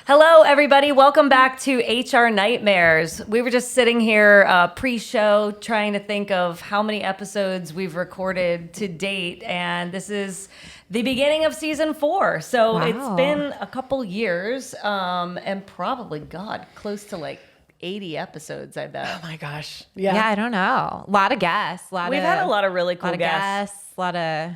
Hello, everybody. Welcome back to HR Nightmares. We were just sitting here pre-show trying to think of how many episodes we've recorded to date, and this is the beginning of season 4. So It's been a couple years, and probably, close to like 80 episodes, I bet. Oh my gosh. Yeah, I don't know. A lot of guests. We've had a lot of really cool guests. A lot of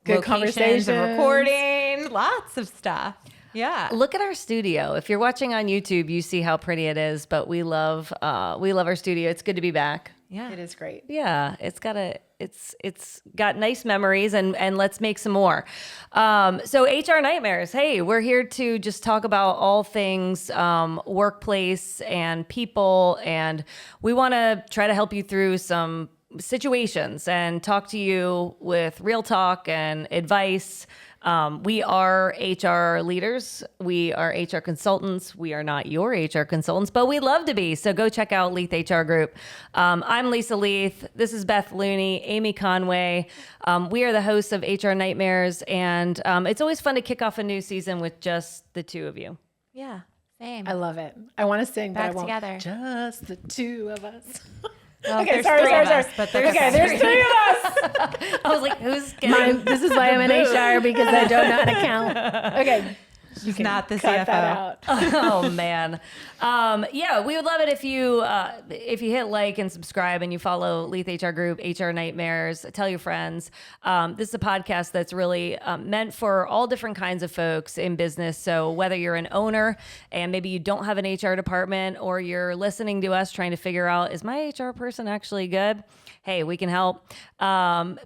good conversations and recording. Lots of stuff. Yeah. Look at our studio. If you're watching on YouTube, you see how pretty it is, but we love our studio. It's good to be back. Yeah. It is great. Yeah, it's got nice memories, and let's make some more. So HR Nightmares. Hey, we're here to just talk about all things workplace and people, and we want to try to help you through some situations and talk to you with real talk and advice. We are HR leaders. We are HR consultants. We are not your HR consultants, but we love to be. So go check out Leath HR Group. I'm Lisa Leath. This is Beth Looney, Amy Conway. We are the hosts of HR Nightmares, and it's always fun to kick off a new season with just the two of you. Yeah. Same. I love it. I want to sing, Back but I won't. together. Just the two of us. Well, Okay, there's sorry. three of us, but that's Okay, there's 3 of us. I was like, who's getting This is why I'm in HR, because I don't know how to count. Okay. She's not the Cut CFO. that out. Oh man. Yeah, we would love it if you hit like and subscribe and you follow Leath HR Group, HR Nightmares, tell your friends. This is a podcast that's really meant for all different kinds of folks in business. So whether you're an owner and maybe you don't have an HR department, or you're listening to us trying to figure out, is my HR person actually good? Hey, we can help.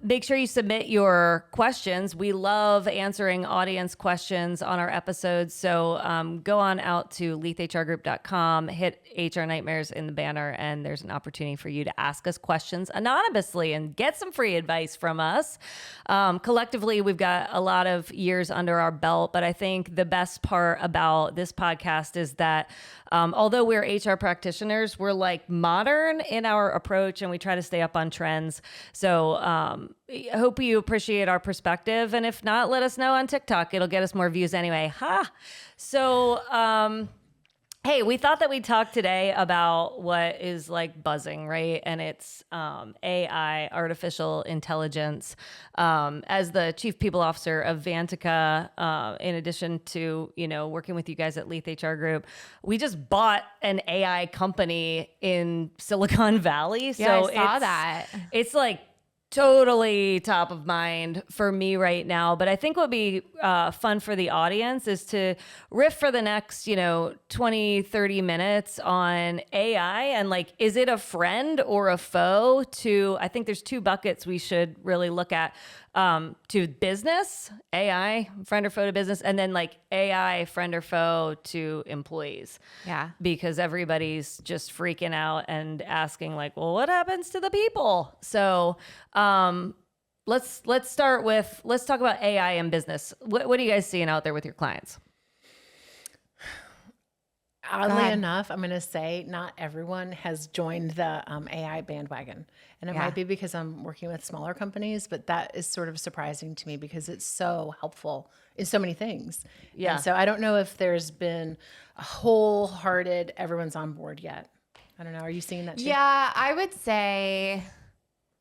Make sure you submit your questions. We love answering audience questions on our episodes. So go on out to leathhrgroup.com, hit HR Nightmares in the banner, and there's an opportunity for you to ask us questions anonymously and get some free advice from us. Collectively, we've got a lot of years under our belt, but I think the best part about this podcast is that although we're HR practitioners, we're like modern in our approach, and we try to stay up on trends. So I hope you appreciate our perspective. And if not, let us know on TikTok. It'll get us more views anyway. Ha! So, hey, we thought that we'd talk today about what is like buzzing, right? And it's AI, artificial intelligence. As the chief people officer of Vantaca, in addition to, working with you guys at Leath HR Group, we just bought an AI company in Silicon Valley. Yeah, So I saw that. It's like totally top of mind for me right now. But I think what would be fun for the audience is to riff for the next, 20, 30 minutes on AI and like, is it a friend or a foe to, I think there's 2 buckets we should really look at, to business, AI, friend or foe to business, and then like AI, friend or foe to employees. Yeah. Because everybody's just freaking out and asking like, well, what happens to the people? So let's talk about AI in business. What are you guys seeing out there with your clients? Oddly enough, I'm going to say not everyone has joined the AI bandwagon. And it might be because I'm working with smaller companies, but that is sort of surprising to me because it's so helpful in so many things. Yeah. And so I don't know if there's been a wholehearted, everyone's on board yet. I don't know. Are you seeing that too? Yeah, I would say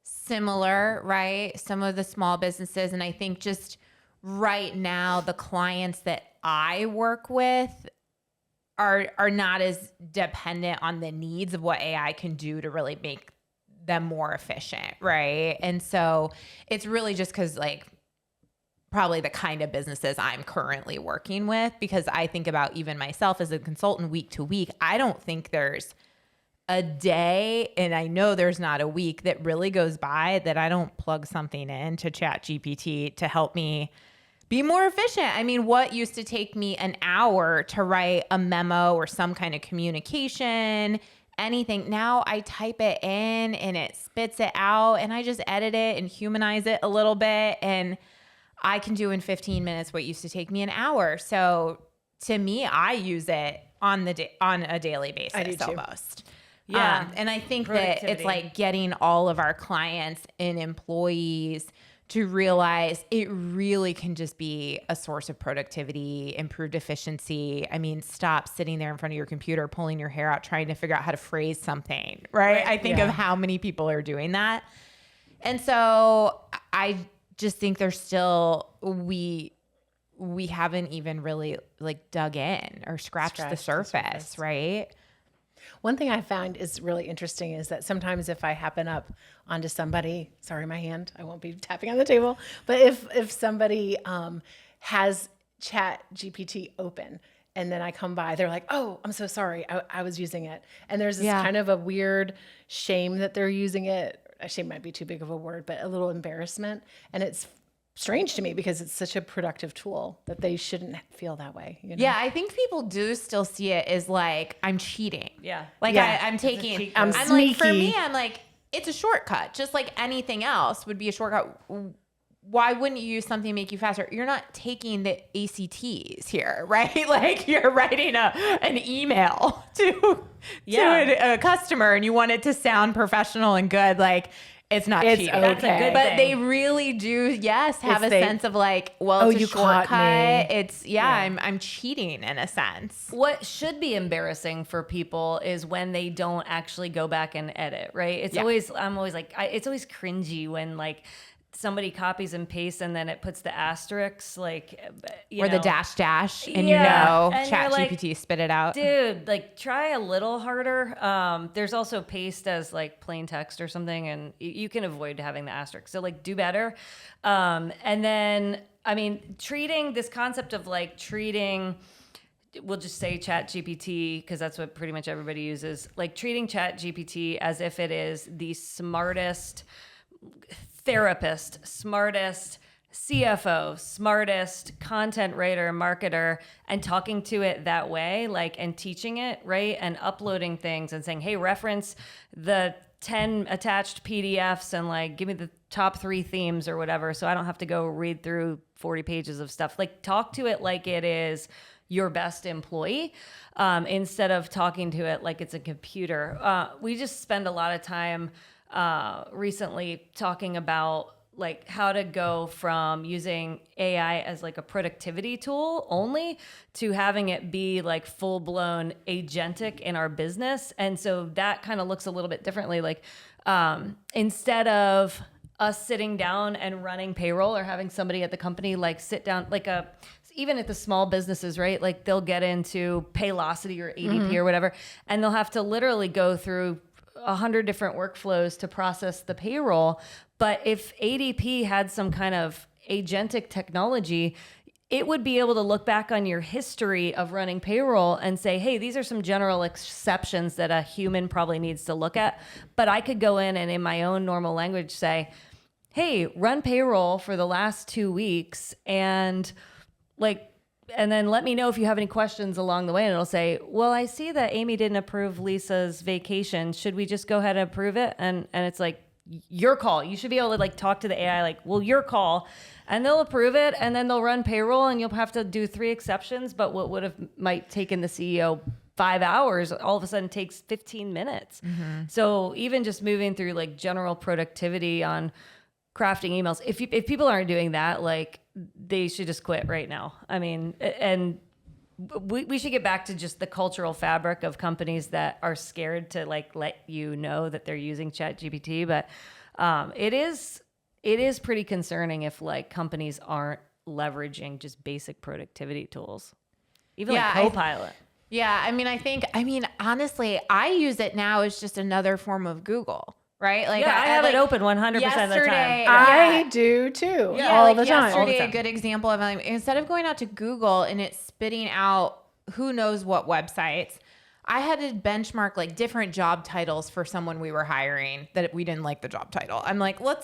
similar, right? Some of the small businesses. And I think just right now, the clients that I work with are not as dependent on the needs of what AI can do to really make them more efficient, right? And so it's really just because like probably the kind of businesses I'm currently working with, because I think about even myself as a consultant week to week, I don't think there's a day, and I know there's not a week that really goes by that I don't plug something in to ChatGPT to help me be more efficient. I mean, what used to take me an hour to write a memo or some kind of communication, anything, now I type it in and it spits it out and I just edit it and humanize it a little bit, and I can do in 15 minutes what used to take me an hour. So to me, I use it on a daily basis. I do too. Almost. Yeah. And I think that it's like getting all of our clients and employees to realize it really can just be a source of productivity, improved efficiency. I mean, stop sitting there in front of your computer, pulling your hair out, trying to figure out how to phrase something, right? I think of how many people are doing that. And so I just think there's still, we haven't even really like dug in or scratched the surface, right? One thing I found is really interesting is that sometimes if I happen up onto somebody, sorry, my hand, I won't be tapping on the table, but if somebody has Chat GPT open and then I come by, they're like, oh, I'm so sorry, I was using it. And there's this kind of a weird shame that they're using it. Shame might be too big of a word, but a little embarrassment. And it's strange to me because it's such a productive tool that they shouldn't feel that way. You know? Yeah, I think people do still see it as like, I'm cheating. Yeah. Like I'm taking, I'm like, for me, I'm like, it's a shortcut. Just like anything else would be a shortcut. Why wouldn't you use something to make you faster? You're not taking the ACTs here, right? Like you're writing an email to a customer and you want it to sound professional and good. Like, it's not cheating. That's a good but thing. They really do, have a sense of like, well, it's a shortcut. It's I'm cheating in a sense. What should be embarrassing for people is when they don't actually go back and edit, right? It's always, I'm always like, it's always cringy when like somebody copies and pastes and then it puts the asterisks like, or the dash and and Chat you're like, GPT spit it out. Dude, like try a little harder. There's also paste as like plain text or something and you can avoid having the asterisk. So like do better. And then, I mean, treating this concept of like we'll just say Chat GPT because that's what pretty much everybody uses, like treating Chat GPT as if it is the smartest therapist, smartest CFO, smartest content writer, marketer, and talking to it that way, like, and teaching it, right? And uploading things and saying, hey, reference the 10 attached PDFs and like, give me the top 3 themes or whatever. So I don't have to go read through 40 pages of stuff. Like talk to it like it is your best employee instead of talking to it like it's a computer. We just spend a lot of time recently talking about like how to go from using AI as like a productivity tool only to having it be like full blown agentic in our business. And so that kind of looks a little bit differently. Like instead of us sitting down and running payroll or having somebody at the company like sit down, like even at the small businesses, right? Like they'll get into Paylocity or ADP or whatever, and they'll have to literally go through 100 different workflows to process the payroll. But if ADP had some kind of agentic technology, it would be able to look back on your history of running payroll and say, hey, these are some general exceptions that a human probably needs to look at. But I could go in and in my own normal language say, hey, run payroll for the last 2 weeks and then let me know if you have any questions along the way. And it'll say, well, I see that Amy didn't approve Lisa's vacation. Should we just go ahead and approve it? And it's like, your call. You should be able to like talk to the AI like, well, your call. And they'll approve it and then they'll run payroll and you'll have to do 3 exceptions. But what would have might taken the CEO 5 hours all of a sudden takes 15 minutes. So even just moving through like general productivity on crafting emails, if people aren't doing that, like they should just quit right now. I mean, and we should get back to just the cultural fabric of companies that are scared to like let you know that they're using Chat GPT. But it is pretty concerning if like companies aren't leveraging just basic productivity tools, even like Copilot. I mean, honestly, I use it now as just another form of Google. Right? Like I have it open 100% of the time. I do too. All the time. Yesterday, a good example of instead of going out to Google and it's spitting out who knows what websites, I had to benchmark like different job titles for someone we were hiring that we didn't like the job title. I'm like, let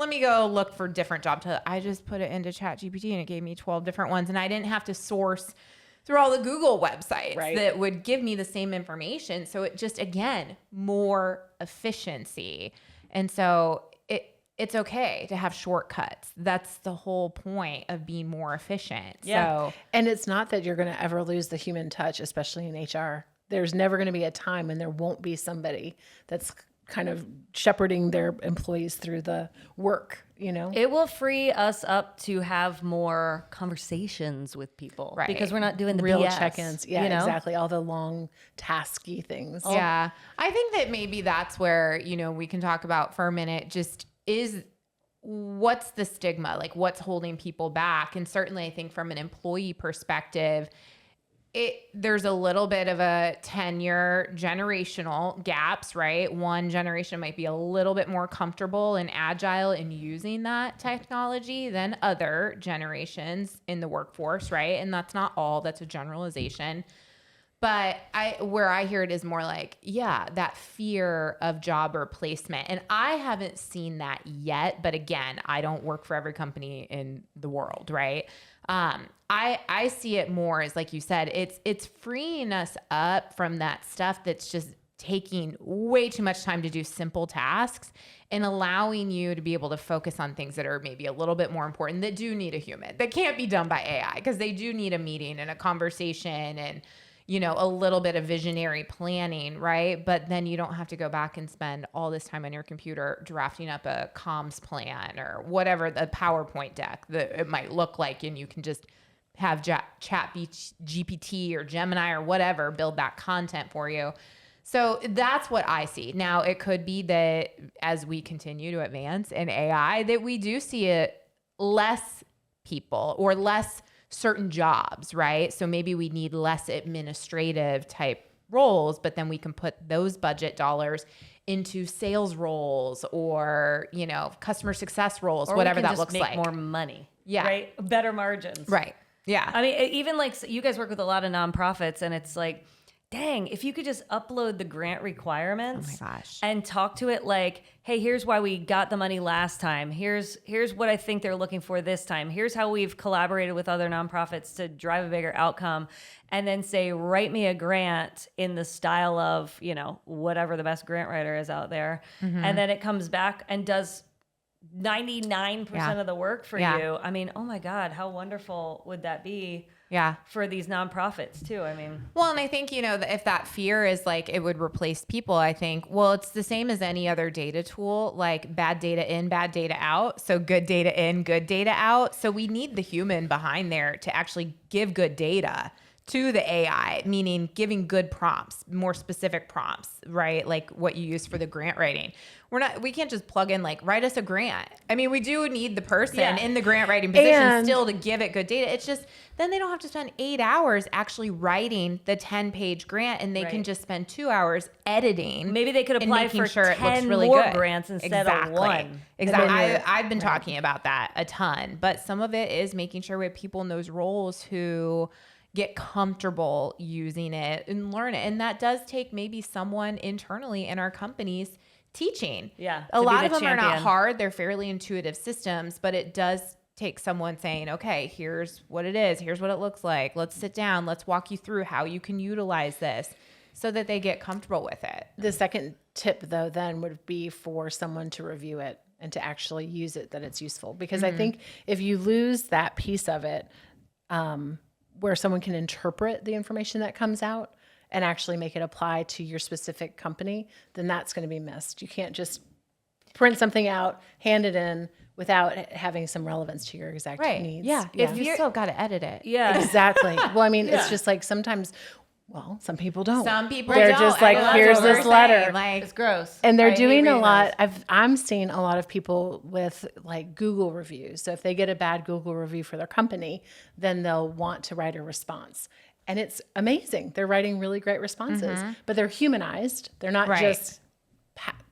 me go look for different job titles. I just put it into Chat GPT and it gave me 12 different ones, and I didn't have to source through all the Google websites that would give me the same information. So it just, again, more efficiency. And so it's okay to have shortcuts. That's the whole point of being more efficient. Yeah. So, and it's not that you're going to ever lose the human touch, especially in HR. There's never going to be a time when there won't be somebody that's kind of shepherding their employees through the work, It will free us up to have more conversations with people, Right. because we're not doing the real BS, check-ins. Yeah, exactly. All the long tasky things. Yeah. I think that maybe that's where, we can talk about for a minute, just what's the stigma? Like, what's holding people back? And certainly I think from an employee perspective, there's a little bit of a tenure generational gaps, right? One generation might be a little bit more comfortable and agile in using that technology than other generations in the workforce, right? And that's not all, that's a generalization. But where I hear it is more like, that fear of job replacement. And I haven't seen that yet. But again, I don't work for every company in the world, right? I see it more as, like you said, it's freeing us up from that stuff that's just taking way too much time to do simple tasks, and allowing you to be able to focus on things that are maybe a little bit more important, that do need a human, that can't be done by AI, because they do need a meeting and a conversation and, a little bit of visionary planning, right? But then you don't have to go back and spend all this time on your computer drafting up a comms plan or whatever, the PowerPoint deck that it might look like, and you can just have GPT or Gemini or whatever build that content for you. So that's what I see. Now, it could be that as we continue to advance in AI, that we do see it less people or less certain jobs, right? So maybe we need less administrative type roles, but then we can put those budget dollars into sales roles or, customer success roles, or whatever that looks like. More money. Yeah. Right. Better margins. Right. Yeah. I mean, even like you guys work with a lot of nonprofits, and it's like, dang, if you could just upload the grant requirements and talk to it like, hey, here's why we got the money last time. Here's what I think they're looking for this time. Here's how we've collaborated with other nonprofits to drive a bigger outcome. And then say, write me a grant in the style of, whatever the best grant writer is out there. Mm-hmm. And then it comes back and does 99% of the work for you. I mean, oh my God, how wonderful would that be? Yeah. For these nonprofits too. I mean, well, and I think, if that fear is like it would replace people, I think, well, it's the same as any other data tool, like bad data in, bad data out. So good data in, good data out. So we need the human behind there to actually give good data to the AI, meaning giving good prompts, more specific prompts, right? Like what you use for the grant writing. We can't just plug in like, write us a grant. I mean, we do need the person in the grant writing position still to give it good data. It's just, then they don't have to spend 8 hours actually writing the 10-page grant, and they can just spend 2 hours editing. Maybe they could apply for sure 10 it looks really more good. grants instead of one. Exactly. I've been talking about that a ton, but some of it is making sure we have people in those roles who get comfortable using it and learn it. And that does take maybe someone internally in our companies teaching. Yeah. A lot of them are not hard. They're fairly intuitive systems, but it does take someone saying, okay, here's what it is. Here's what it looks like. Let's sit down. Let's walk you through how you can utilize this, so that they get comfortable with it. The second tip though, then would be for someone to review it and to actually use it, that it's useful. Because I think if you lose that piece of it, where someone can interpret the information that comes out and actually make it apply to your specific company, then that's going to be missed. You can't just print something out, hand it in without having some relevance to your exact needs. Yeah. If you still got to edit it. Yeah. Exactly. Well, I mean, it's just like sometimes, well, some people don't. Some people They're don't. just like, here's this letter. Like, it's gross. And they're doing a lot. I'm seeing a lot of people with like Google reviews. So if they get a bad Google review for their company, then they'll want to write a response. And it's amazing. They're writing really great responses, but they're humanized. They're not just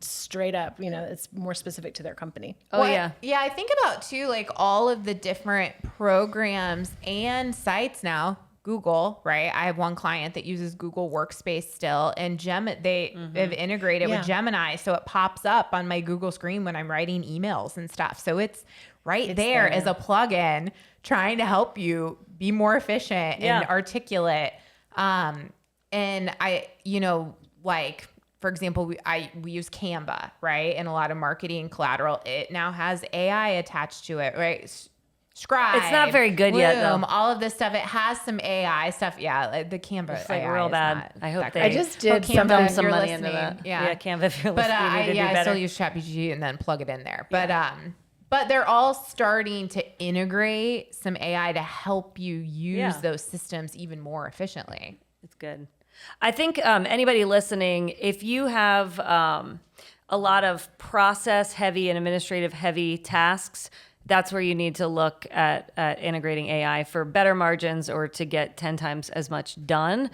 straight up, it's more specific to their company. Yeah, I think about too, like all of the different programs and sites now. Google, right? I have one client that uses Google Workspace still, and they have integrated with Gemini, so it pops up on my Google screen when I'm writing emails and stuff. So it's there as a plugin trying to help you be more efficient and articulate. And I, like, for example, we use Canva, right? And a lot of marketing collateral, it now has AI attached to it, right? Scribe. It's not very good yet, though. Loom, all of this stuff. It has some AI stuff. Yeah, like the Canva It's like AI real is bad. not I hope that they. great. I just did Canva, something- some you're money into listening. that. Yeah, Canva, if you're But listening, you need to do I better. still use ChatGPT and then plug it in there. But they're all starting to integrate some AI to help you use those systems even more efficiently. It's good. I think anybody listening, if you have a lot of process heavy and administrative heavy tasks, that's where you need to look at integrating AI for better margins or to get 10 times as much done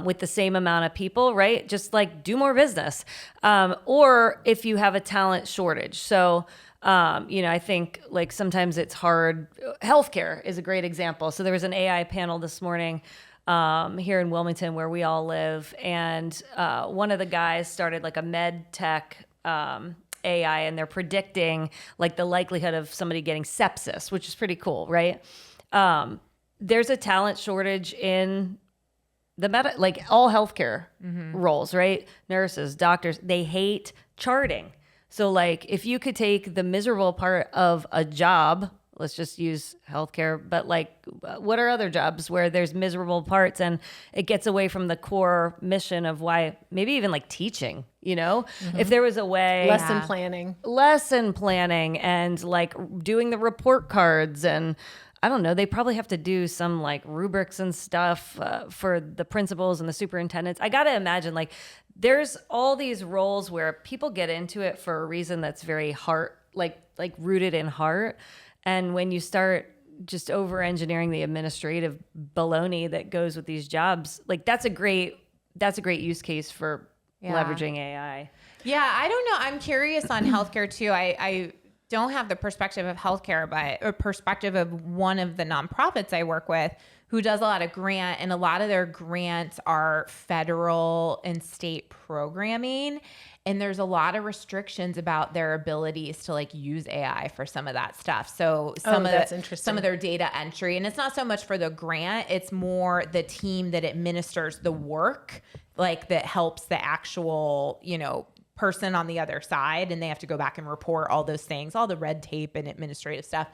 with the same amount of people, right? Just like do more business. Or if you have a talent shortage. So, I think like sometimes it's hard. Healthcare is a great example. So there was an AI panel this morning here in Wilmington where we all live. And one of the guys started like a med tech AI, and they're predicting like the likelihood of somebody getting sepsis, which is pretty cool, right? There's a talent shortage in the like all healthcare roles, right? Nurses, doctors, they hate charting. So like if you could take the miserable part of a job, let's just use healthcare, but like what are other jobs where there's miserable parts and it gets away from the core mission of why, maybe even like teaching, if there was a way. Lesson planning and like doing the report cards, and I don't know, they probably have to do some like rubrics and stuff for the principals and the superintendents. I got to imagine like there's all these roles where people get into it for a reason that's very heart, like rooted in heart. And when you start just over engineering the administrative baloney that goes with these jobs, like that's a great use case for leveraging AI. Yeah, I don't know. I'm curious on healthcare too. I don't have the perspective of healthcare, but a perspective of one of the nonprofits I work with who does a lot of grant, and a lot of their grants are federal and state programming. And there's a lot of restrictions about their abilities to like use AI for some of that stuff. So some of their data entry, and it's not so much for the grant, it's more the team that administers the work, like that helps the actual, person on the other side, and they have to go back and report all those things, all the red tape and administrative stuff.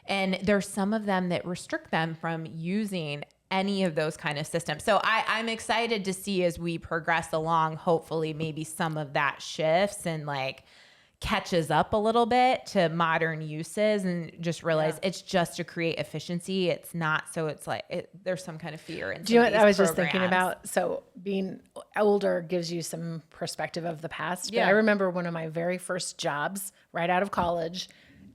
And there's some of them that restrict them from using any of those kind of systems. So I'm excited to see as we progress along, hopefully maybe some of that shifts and like catches up a little bit to modern uses, and just realize it's just to create efficiency. It's not. So it's like there's some kind of fear. In Do you know what I was programs. just thinking about? So being older gives you some perspective of the past. But Yeah. I remember one of my very first jobs right out of college,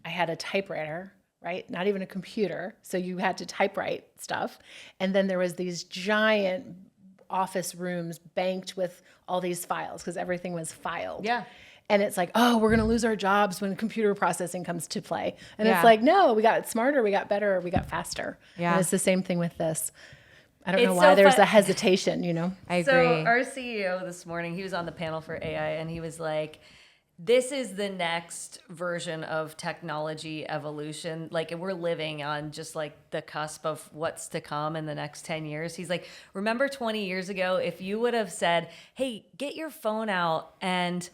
I had a typewriter, right? Not even a computer. So you had to typewrite stuff. And then there was these giant office rooms banked with all these files because everything was filed. Yeah. And it's like, oh, we're going to lose our jobs when computer processing comes to play. And it's like, no, we got smarter, we got better, we got faster. Yeah. And it's the same thing with this. I don't It's know why so there's fun- a hesitation, I agree. So our CEO this morning, he was on the panel for AI, and he was like, this is the next version of technology evolution. Like we're living on just like the cusp of what's to come in the next 10 years. He's like, remember 20 years ago, if you would have said, hey, get your phone out and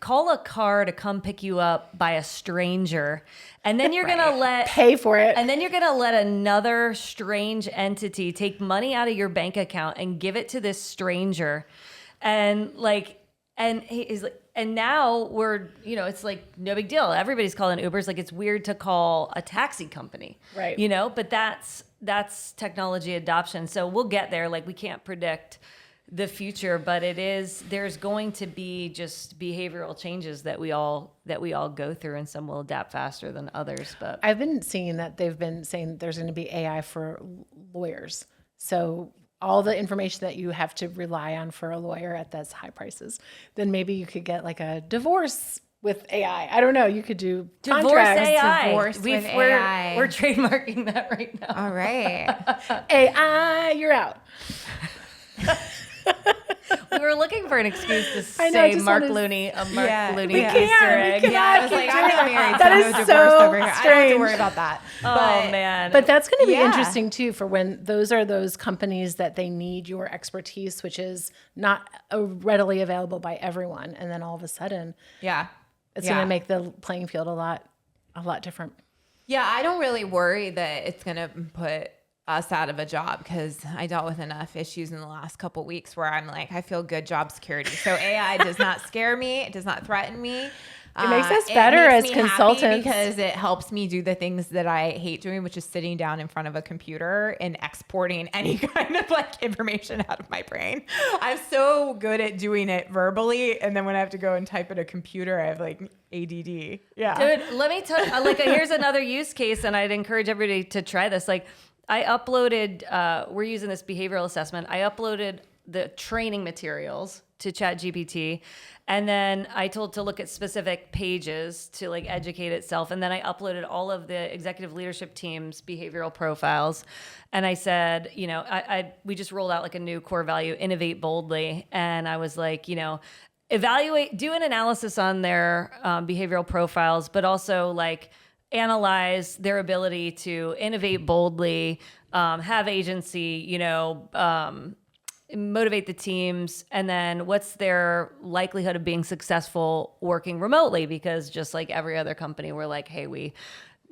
call a car to come pick you up by a stranger, and then you're gonna pay for it, and then you're gonna let another strange entity take money out of your bank account and give it to this stranger, and he's like, and now we're, it's like no big deal. Everybody's calling Ubers. Like it's weird to call a taxi company, right? But that's technology adoption. So we'll get there. Like we can't predict the future, but there's going to be just behavioral changes that we all go through, and some will adapt faster than others. But I've been seeing that they've been saying there's going to be AI for lawyers. So all the information that you have to rely on for a lawyer at those high prices, then maybe you could get like a divorce with AI. I don't know. You could do divorce contracts. AI. Divorce with AI. We're trademarking that right now. All right. AI, you're out. We were looking for an excuse to I know, say just Mark wanna- Looney, a Mark Yeah, Looney we Easter egg. cannot I was like, I'm not married, so That no is divorce so over here. I don't have to strange. worry about that. Oh man. But that's going to be Yeah. interesting too, for when those are those companies that they need your expertise, which is not readily available by everyone. And then all of a sudden, Yeah. it's going to make the playing field a lot different. Yeah, I don't really worry that it's going to put us out of a job because I dealt with enough issues in the last couple of weeks where I'm like, I feel good job security. So AI does not scare me. It does not threaten me. It makes us better as consultants because it helps me do the things that I hate doing, which is sitting down in front of a computer and exporting any kind of like information out of my brain. I'm so good at doing it verbally. And then when I have to go and type at a computer, I have like ADD. Yeah. Dude, let me tell you, like, here's another use case, and I'd encourage everybody to try this. Like, I uploaded, we're using this behavioral assessment. I uploaded the training materials to ChatGPT, and then I told to look at specific pages to like educate itself. And then I uploaded all of the executive leadership team's behavioral profiles. And I said, you know, we just rolled out like a new core value, innovate boldly. And I was like, you know, do an analysis on their behavioral profiles, but also like analyze their ability to innovate boldly, have agency, you know, motivate the teams, and then what's their likelihood of being successful working remotely? Because just like every other company, we're like, hey, we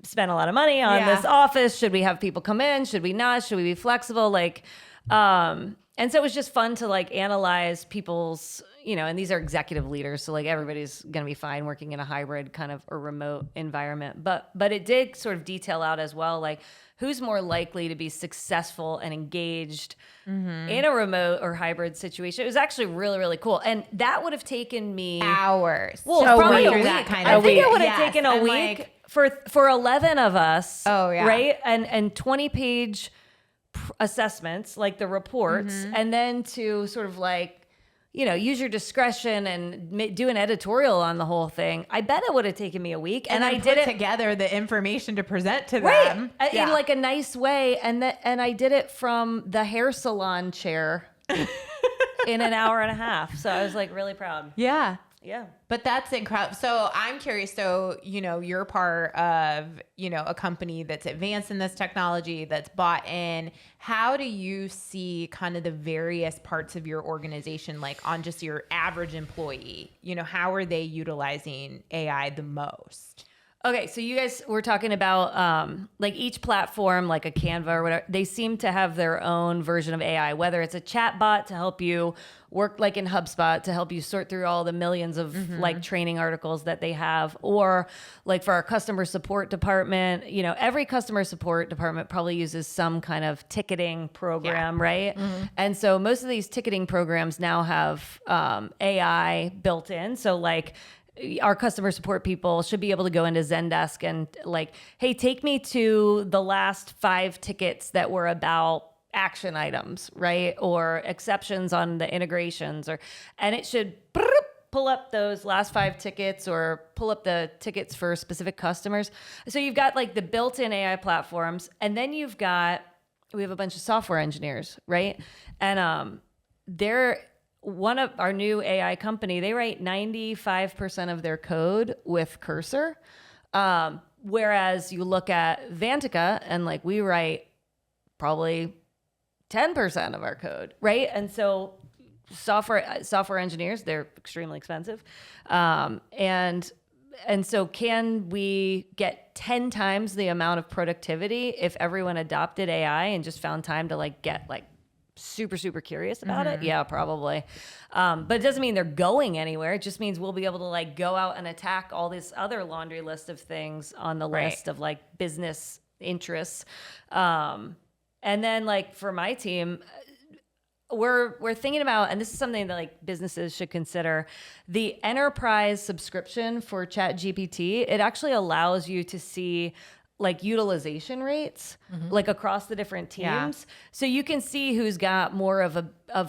spent a lot of money on this office. Should we have people come in? Should we not? Should we be flexible? Like, and so it was just fun to like analyze people's, you know, and these are executive leaders. So like everybody's going to be fine working in a hybrid kind of or remote environment. But it did sort of detail out as well, like who's more likely to be successful and engaged in a remote or hybrid situation. It was actually really, really cool. And that would have taken me hours. Well, probably a week. I think it would have taken a week for 11 of us. Oh, yeah. Right. And 20-page assessments, like the reports, and then to sort of like, you know, use your discretion and do an editorial on the whole thing. I bet it would have taken me a week. And I did it together, the information to present to them. Right. In like a nice way. And I did it from the hair salon chair in an hour and a half. So I was like really proud. Yeah. Yeah. But that's incredible. So I'm curious. So, you know, you're part of, you know, a company that's advanced in this technology, that's bought in. How do you see kind of the various parts of your organization, like on just your average employee? You know, how are they utilizing AI the most? Okay, so you guys were talking about like each platform, like a Canva or whatever, they seem to have their own version of AI, whether it's a chat bot to help you work like in HubSpot to help you sort through all the millions of like training articles that they have, or like for our customer support department, you know, every customer support department probably uses some kind of ticketing program, right? And so most of these ticketing programs now have AI built in. So like, our customer support people should be able to go into Zendesk and like, hey, take me to the last 5 tickets that were about action items, right? Or exceptions on the integrations, and it should pull up those last 5 tickets or pull up the tickets for specific customers. So you've got like the built-in AI platforms, and then we have a bunch of software engineers, right? And they're one of our new AI company, they write 95% of their code with Cursor. Whereas you look at Vantaca and like we write probably 10% of our code, right? And so software engineers, they're extremely expensive. And so can we get 10 times the amount of productivity if everyone adopted AI and just found time to like get like super, super curious about it? Yeah, probably. But it doesn't mean they're going anywhere. It just means we'll be able to like go out and attack all this other laundry list of things on the list of like business interests. And then like for my team, we're thinking about, and this is something that like businesses should consider, the enterprise subscription for ChatGPT. It actually allows you to see like utilization rates, like across the different teams. Yeah. So you can see who's got more of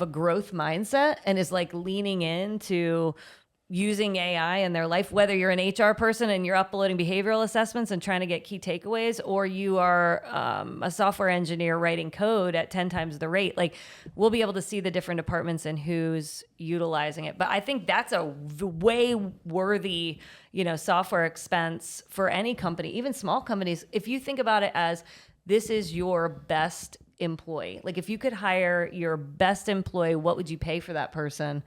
a growth mindset and is like leaning into using AI in their life, whether you're an HR person and you're uploading behavioral assessments and trying to get key takeaways, or you are a software engineer writing code at 10 times the rate. Like we'll be able to see the different departments and who's utilizing it. But I think that's a way worthy, you know, software expense for any company, even small companies. If you think about it as this is your best employee, like if you could hire your best employee, what would you pay for that person?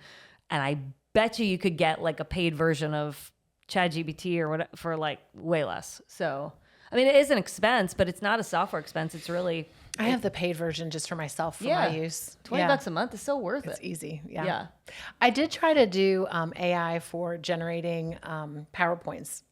And I bet you could get like a paid version of ChatGPT or what for like way less. So I mean, it is an expense, but it's not a software expense. It's really, I have the paid version just for myself for my use. $20 a month is so worth it. It's easy. Yeah. Yeah. I did try to do AI for generating PowerPoints.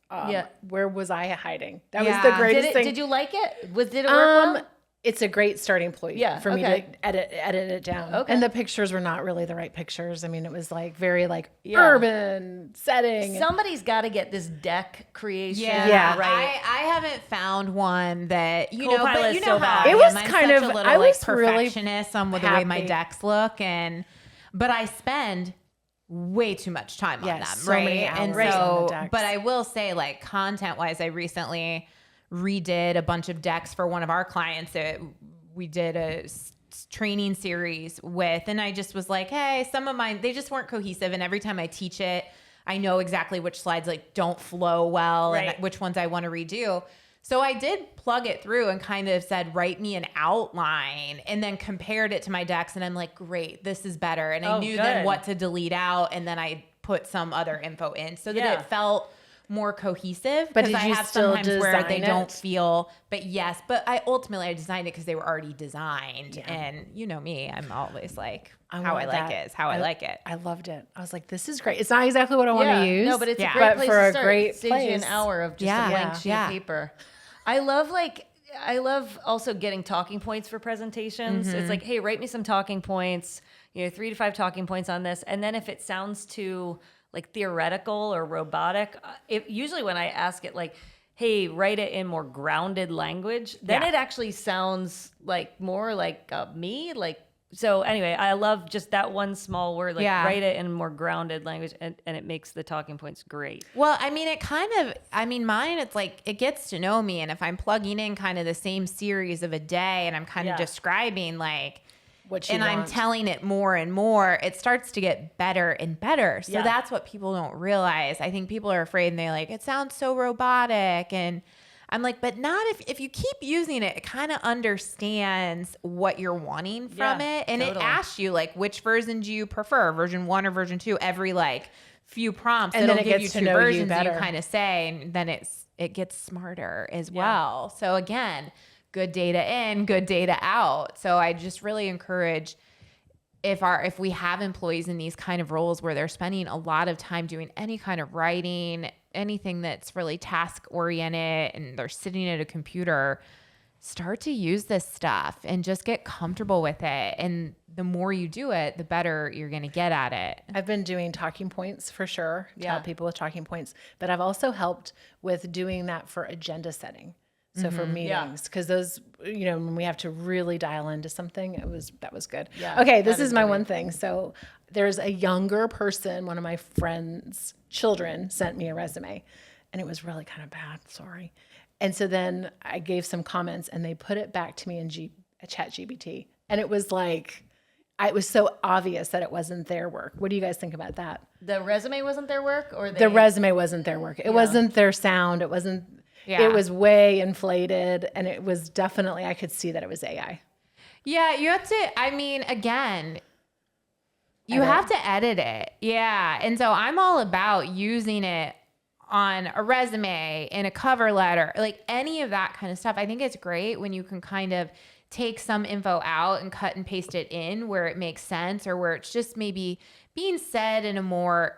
Where was I hiding? That was the greatest thing. Did you like it? Did it work well? It's a great starting point for me to edit it down. Okay. And the pictures were not really the right pictures. I mean, it was like very urban setting. Somebody's got to get this deck creation. Yeah. Right. I haven't found one that, but Copilot's so bad. how It was I'm kind such of, a little, I was perfectionist on the way my happy. decks look. But I spend way too much time on them. So right. many hours And on the so, decks. but I will say, like, content wise, I recently redid a bunch of decks for one of our clients that we did a training series with, and I just was like, hey, some of mine, they just weren't cohesive, and every time I teach it, I know exactly which slides like don't flow well and which ones I want to redo. So I did plug it through and kind of said, write me an outline, and then compared it to my decks, and I'm like, great, this is better. And I knew then what to delete out, and then I put some other info in so that it felt more cohesive. But did I you have still sometimes where they design don't it? feel, but yes, but I ultimately designed it because they were already designed. And you know me, I'm always like, how I like it is how I like it. I loved it. I was like, this is great. It's not exactly what I want to use. No, but it's a great place for to a start. great It saves you an place. hour of just a blank sheet of paper. I love also getting talking points for presentations. It's like, hey, write me some talking points, 3 to 5 talking points on this. And then if it sounds too like theoretical or robotic, usually when I ask it like, hey, write it in more grounded language, then it actually sounds like more like me. So anyway, I love just that one small word, write it in more grounded language, and it makes the talking points great. Well, I mean, mine, it's like, it gets to know me. And if I'm plugging in kind of the same series of a day and I'm kind of describing like, I'm telling it more and more, it starts to get better and better. So that's what people don't realize. I think people are afraid and they're like, it sounds so robotic. And I'm like, but not if you keep using it, it kind of understands what you're wanting from it. And it asks you like, which version do you prefer, version 1 or version 2? Every like few prompts, and it'll then it give gets you to 2 know you versions better. you kind of say, and then it gets smarter as well. So again, good data in, good data out. So I just really encourage, if we have employees in these kind of roles where they're spending a lot of time doing any kind of writing, anything that's really task oriented, and they're sitting at a computer, start to use this stuff and just get comfortable with it. And the more you do it, the better you're going to get at it. I've been doing talking points for sure to help people with talking points, but I've also helped with doing that for agenda setting. So for meetings, because those, when we have to really dial into something, that was good. Yeah, okay, this is my one thing. So there's a younger person, one of my friends' children sent me a resume, and it was really kind of bad. Sorry. And so then I gave some comments, and they put it back to me in ChatGPT, and it was like, it was so obvious that it wasn't their work. What do you guys think about that? The resume wasn't their work, or the resume wasn't their work. It wasn't their sound. It wasn't. Yeah. It was way inflated, and it was definitely, I could see that it was AI. Yeah, you have to, again, you have to edit it. Yeah. And so I'm all about using it on a resume, in a cover letter, like any of that kind of stuff. I think it's great when you can kind of take some info out and cut and paste it in where it makes sense, or where it's just maybe being said in a more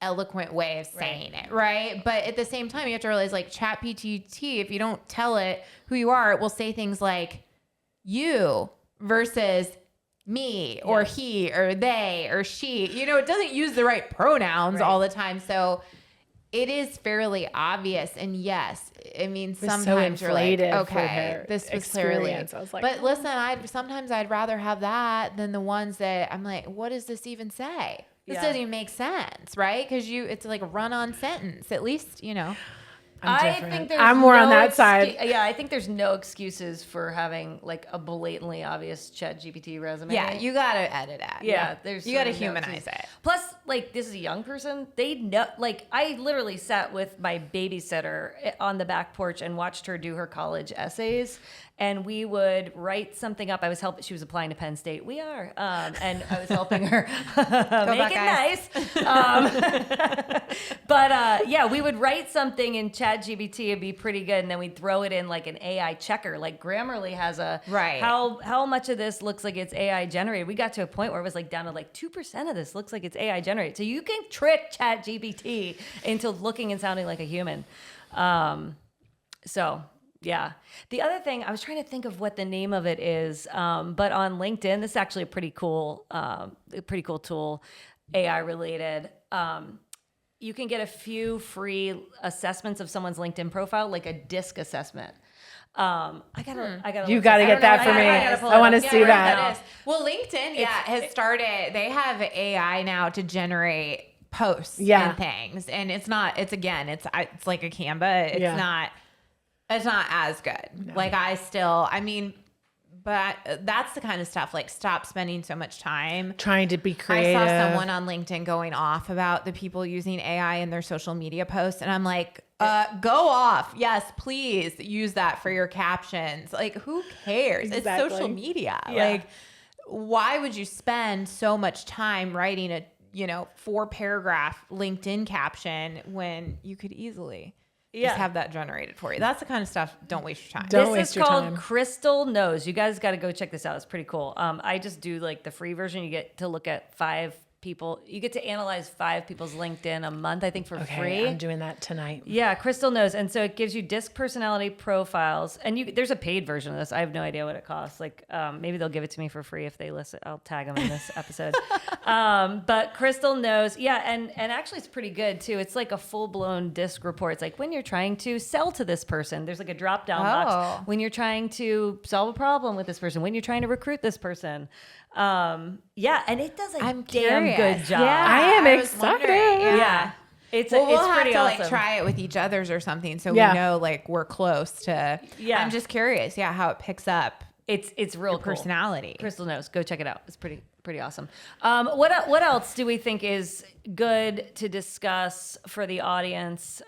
eloquent way of saying it, right? But at the same time, you have to realize, like, ChatGPT, if you don't tell it who you are, it will say things like you versus me, or he, or they, or she. It doesn't use the right pronouns all the time. So it is fairly obvious. And yes, I mean, sometimes you're like, okay, this was clearly. I was like, but listen, sometimes I'd rather have that than the ones that I'm like, what does this even say? This doesn't even make sense, right? Because it's like a run-on sentence. At least, I'm more on that side. Yeah, I think there's no excuses for having like a blatantly obvious ChatGPT resume. Yeah, you gotta edit it. Yeah, you gotta humanize it. Plus, like, this is a young person. They know. Like, I literally sat with my babysitter on the back porch and watched her do her college essays. And we would write something up. She was applying to Penn State. We are. And I was helping her make it nice. But we would write something in ChatGPT ChatGPT would be pretty good, and then we'd throw it in like an AI checker. Like Grammarly has a Right. How much of this looks like it's AI generated? We got to a point where it was like down to like 2% of this looks like it's AI generated. So you can trick ChatGPT into looking and sounding like a human. So yeah. The other thing, I was trying to think of what the name of it is, but on LinkedIn, this is actually a pretty cool tool, AI related. You can get a few free assessments of someone's LinkedIn profile, like a DISC assessment. I gotta. You got to get that for me. I want to see that. Well, LinkedIn, has started. They have AI now to generate posts and things, and it's it's like a Canva. It's not as good. No. Like but that's the kind of stuff, like stop spending so much time trying to be creative. I saw someone on LinkedIn going off about the people using AI in their social media posts. And I'm like, go off. Yes, please use that for your captions. Like, who cares? Exactly. It's social media. Yeah. Like, why would you spend so much time writing a 4-paragraph LinkedIn caption when you could easily just have that generated for you? That's the kind of stuff. Don't waste your time. This is called Crystal Knows. You guys got to go check this out. It's pretty cool. I just do like the free version. You get to look at 5 people. You get to analyze 5 people's LinkedIn a month, I think, for free. I'm doing that tonight. Yeah, Crystal Knows. And so it gives you DISC personality profiles. And there's a paid version of this. I have no idea what it costs. Like maybe they'll give it to me for free if they listen. I'll tag them in this episode. But Crystal Knows. Yeah, and actually it's pretty good too. It's like a full-blown DISC report. It's like when you're trying to sell to this person, there's like a drop-down box. When you're trying to solve a problem with this person, when you're trying to recruit this person. And it does a damn good job. Yeah, I am excited. It's we'll pretty have to awesome. like try it with each other's or something, so we know like we're close to. Yeah, I'm just curious. Yeah, how it picks up. It's real cool. Personality. Crystal Knows. Go check it out. It's pretty awesome. What else do we think is good to discuss for the audience?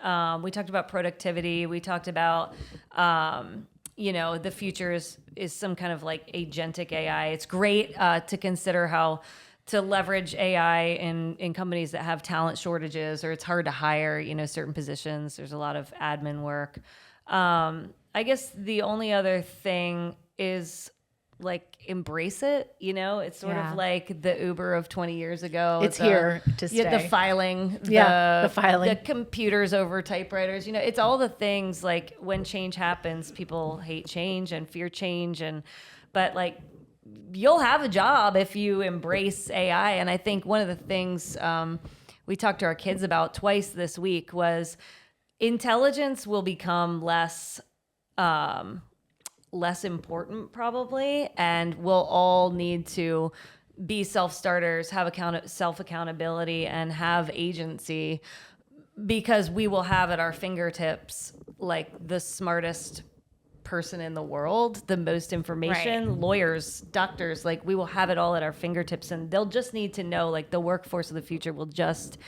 We talked about productivity. We talked about the future is some kind of like agentic AI. It's great to consider how to leverage AI in companies that have talent shortages or it's hard to hire, certain positions. There's a lot of admin work. I guess the only other thing is like embrace it. It's sort of like the Uber of 20 years ago. It's here to stay. The filing, the computers over typewriters. It's all the things like when change happens, people hate change and fear change, but like you'll have a job if you embrace AI. And I think one of the things we talked to our kids about twice this week was intelligence will become less important probably, and we'll all need to be self-starters, have self-accountability, and have agency, because we will have at our fingertips like the smartest person in the world, the most information, lawyers, doctors, like we will have it all at our fingertips, and they'll just need to know, like the workforce of the future will just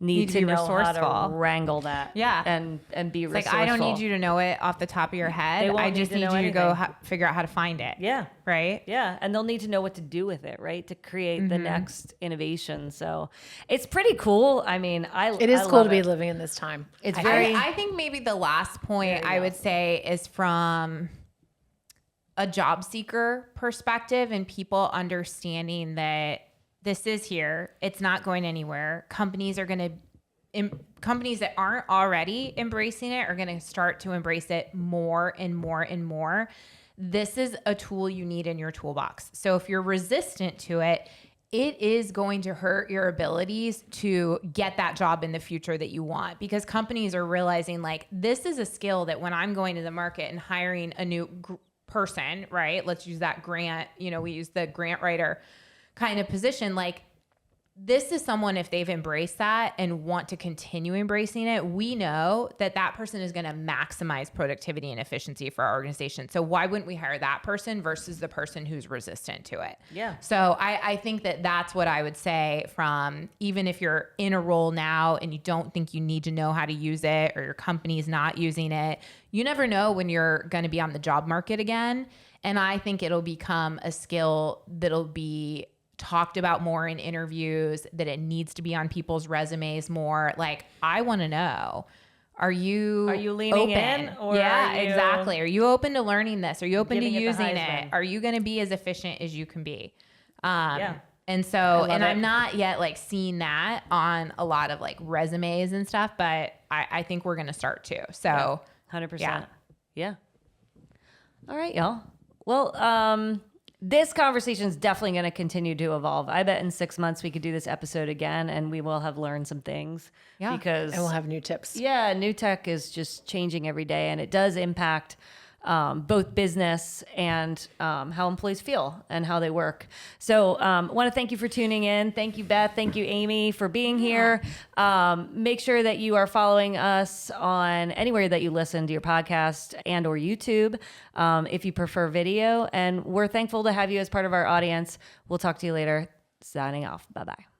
need to know how to wrangle that. Yeah. And be resourceful. Like, I don't need you to know it off the top of your head. I just need you to go figure out how to find it. Yeah. Right? Yeah. And they'll need to know what to do with it, right? To create the next innovation. So it's pretty cool. I mean, it is cool to be living in this time. It's I think maybe the last point I would say is from a job seeker perspective and people understanding that this is here. It's not going anywhere. Companies that aren't already embracing it are going to start to embrace it more and more and more. This is a tool you need in your toolbox. So if you're resistant to it, it is going to hurt your abilities to get that job in the future that you want, because companies are realizing like this is a skill that when I'm going to the market and hiring a new person, right? Let's use that grant. We use the grant writer kind of position. Like this is someone, if they've embraced that and want to continue embracing it, we know that that person is going to maximize productivity and efficiency for our organization. So why wouldn't we hire that person versus the person who's resistant to it? Yeah. So I think that that's what I would say, from even if you're in a role now and you don't think you need to know how to use it, or your company's not using it, you never know when you're going to be on the job market again. And I think it'll become a skill that'll be talked about more in interviews, that it needs to be on people's resumes more. Like, I want to know, Are you leaning open? in, or yeah, are you exactly. Are you open to learning this? Are you open to giving it the using Heisman? it? Are you going to be as efficient as you can be? Yeah. And so, and it. I'm not yet like seeing that on a lot of like resumes and stuff, but I think we're going to start to. So 100%. Yeah. All right, y'all. Well, this conversation is definitely going to continue to evolve. I bet in 6 months we could do this episode again, and we will have learned some things. Yeah. Because And we'll have new tips. yeah, new tech is just changing every day, and it does impact both business and how employees feel and how they work. So want to thank you for tuning in. Thank you, Beth. Thank you, Amy, for being here. Make sure that you are following us on anywhere that you listen to your podcast and or YouTube if you prefer video. And we're thankful to have you as part of our audience. We'll talk to you later. Signing off. Bye-bye.